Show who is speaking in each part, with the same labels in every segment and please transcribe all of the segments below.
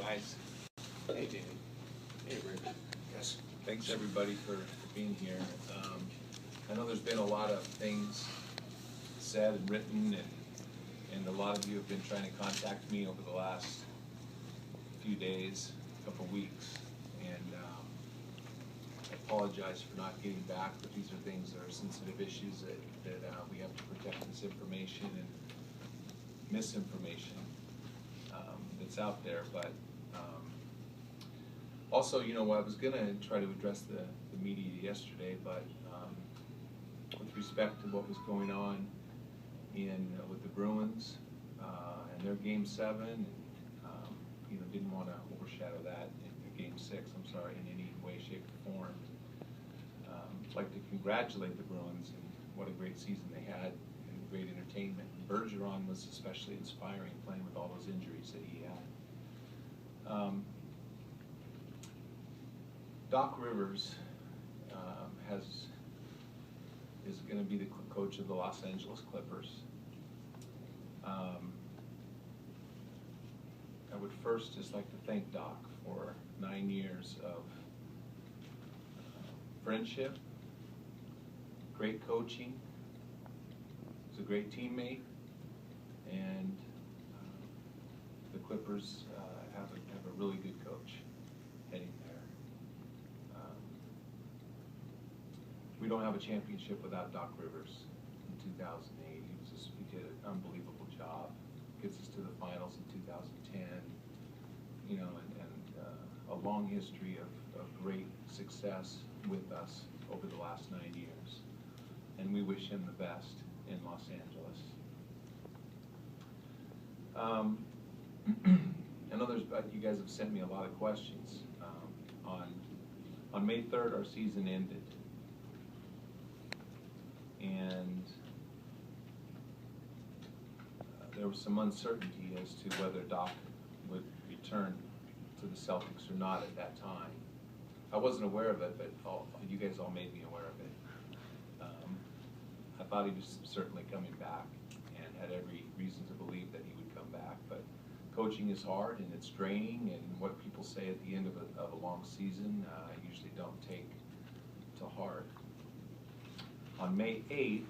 Speaker 1: guys.
Speaker 2: Hey, Danny. Hey, Rick.
Speaker 1: Yes. Thanks everybody for being here. I know there's been a lot of things said and written, and a lot of you have been trying to contact me over the last few days, couple weeks, and I apologize for not getting back, but these are things that are sensitive issues that we have to protect this information and misinformation that's out there. But also, you know, I was going to try to address the media yesterday, but with respect to what was going on with the Bruins and their Game 7, and you know, didn't want to overshadow that in Game 6. I'm sorry, in any way, shape, or form. I'd like to congratulate the Bruins and what a great season they had and great entertainment. Bergeron was especially inspiring, playing with all those injuries that he had. Doc Rivers is going to be the coach of the Los Angeles Clippers. I would first just like to thank Doc for 9 years of friendship, great coaching. He's a great teammate, and the Clippers have a really good coach heading there. We don't have a championship without Doc Rivers in 2008. He did an unbelievable job. Gets us to the finals in 2010. You know, and a long history of great success with us over the last 9 years. And we wish him the best in Los Angeles. I know you guys have sent me a lot of questions. On May 3rd, our season ended. And there was some uncertainty as to whether Doc would return to the Celtics or not at that time. I wasn't aware of it, but you guys all made me aware of it. I thought he was certainly coming back and had every reason to believe that he would come back. But coaching is hard and it's draining, and what people say at the end of a long season, I usually don't take to heart. On May 8th,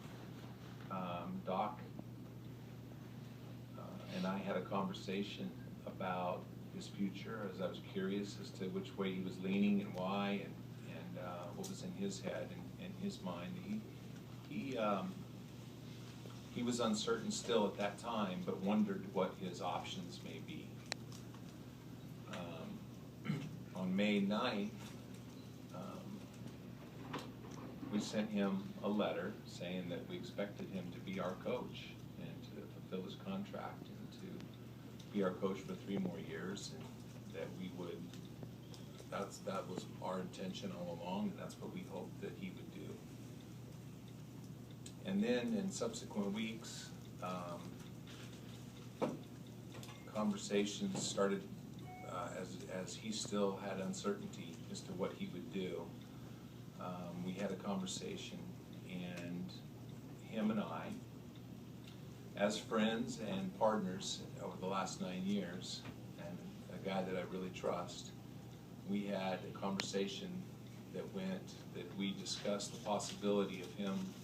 Speaker 1: Doc and I had a conversation about his future, as I was curious as to which way he was leaning and why, and what was in his head and his mind. He was uncertain still at that time, but wondered what his options may be. On May 9th, we sent him a letter saying that we expected him to be our coach and to fulfill his contract and to be our coach for 3 more years, and that we would, that was our intention all along, and that's what we hoped that he would do. And then in subsequent weeks, conversations started as he still had uncertainty as to what he would do. We had a conversation, and him and I, as friends and partners over the last 9 years, and a guy that I really trust, we had a conversation that we discussed the possibility of him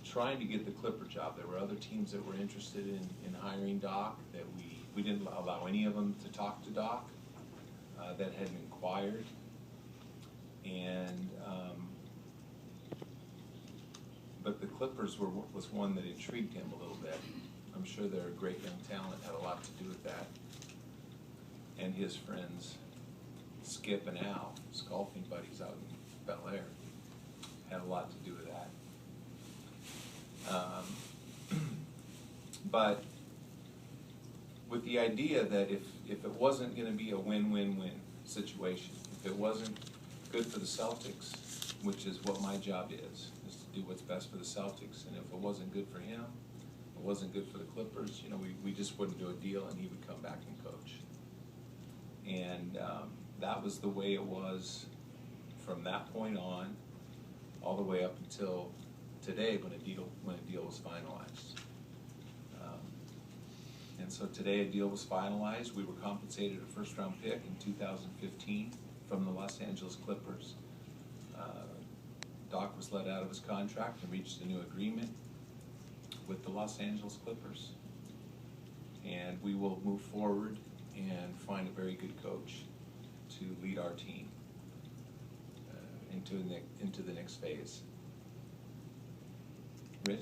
Speaker 1: trying to get the Clipper job. There were other teams that were interested in hiring Doc, that we didn't allow any of them to talk to Doc that had inquired. And but the Clippers was one that intrigued him a little bit. I'm sure they're a great young talent, had a lot to do with that. And his friends, Skip and Al, his golfing buddies out in Bel Air, had a lot to do with that. But with the idea that if it wasn't going to be a win-win-win situation, if it wasn't good for the Celtics, which is what my job is to do what's best for the Celtics, and if it wasn't good for him, it wasn't good for the Clippers, you know, we just wouldn't do a deal, and he would come back and coach. And that was the way it was from that point on, all the way up until today, when a deal was finalized. And so today a deal was finalized. We were compensated a first-round pick in 2015 from the Los Angeles Clippers. Doc was let out of his contract and reached a new agreement with the Los Angeles Clippers. And we will move forward and find a very good coach to lead our team into the next phase.